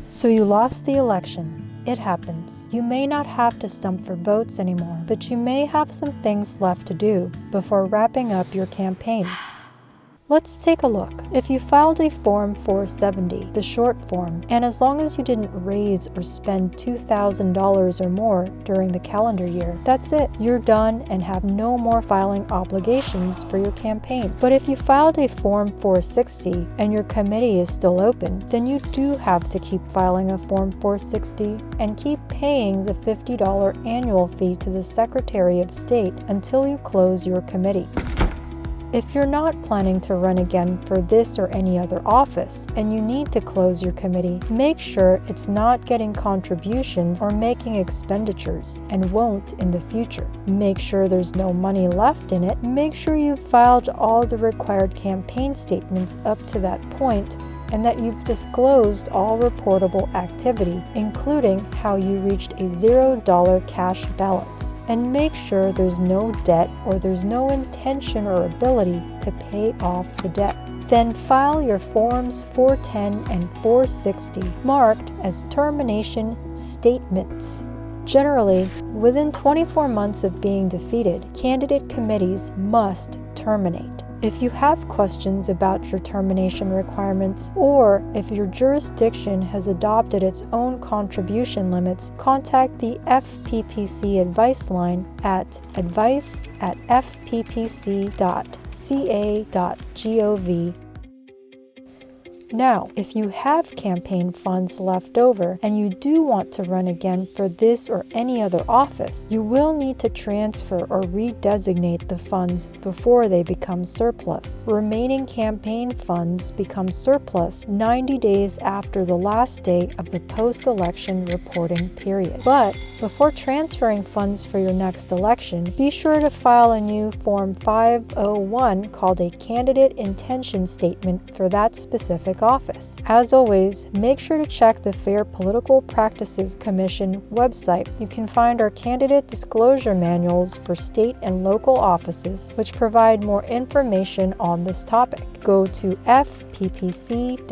So you lost the election. It happens. You may not have to stump for votes anymore, but you may have some things left to do before wrapping up your campaign. Let's take a look. If you filed a Form 470, the short form, and as long as you didn't raise or spend $2,000 or more during the calendar year, that's it. You're done and have no more filing obligations for your campaign. But if you filed a Form 460 and your committee is still open, then you do have to keep filing a Form 460 and keep paying the $50 annual fee to the Secretary of State until you close your committee. If you're not planning to run again for this or any other office, and you need to close your committee, make sure it's not getting contributions or making expenditures, and won't in the future. Make sure there's no money left in it. Make sure you've filed all the required campaign statements up to that point, and that you've disclosed all reportable activity, including how you reached a $0 cash balance. And make sure there's no debt or there's no intention or ability to pay off the debt. Then file your Forms 410 and 460 marked as termination statements. Generally, within 24 months of being defeated, candidate committees must terminate. If you have questions about your termination requirements, or if your jurisdiction has adopted its own contribution limits, contact the FPPC advice line at advice@fppc.ca.gov. Now, if you have campaign funds left over and you do want to run again for this or any other office, you will need to transfer or redesignate the funds before they become surplus. Remaining campaign funds become surplus 90 days after the last day of the post-election reporting period. But before transferring funds for your next election, be sure to file a new Form 501 called a Candidate Intention Statement for that specific office. As always, make sure to check the Fair Political Practices Commission website. You can find our candidate disclosure manuals for state and local offices, which provide more information on this topic. Go to fppc.ca.gov.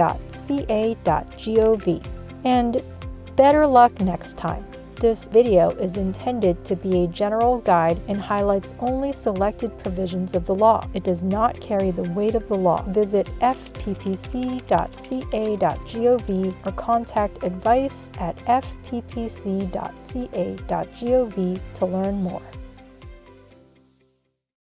And better luck next time. This video is intended to be a general guide and highlights only selected provisions of the law. It does not carry the weight of the law. Visit fppc.ca.gov or contact advice@fppc.ca.gov to learn more.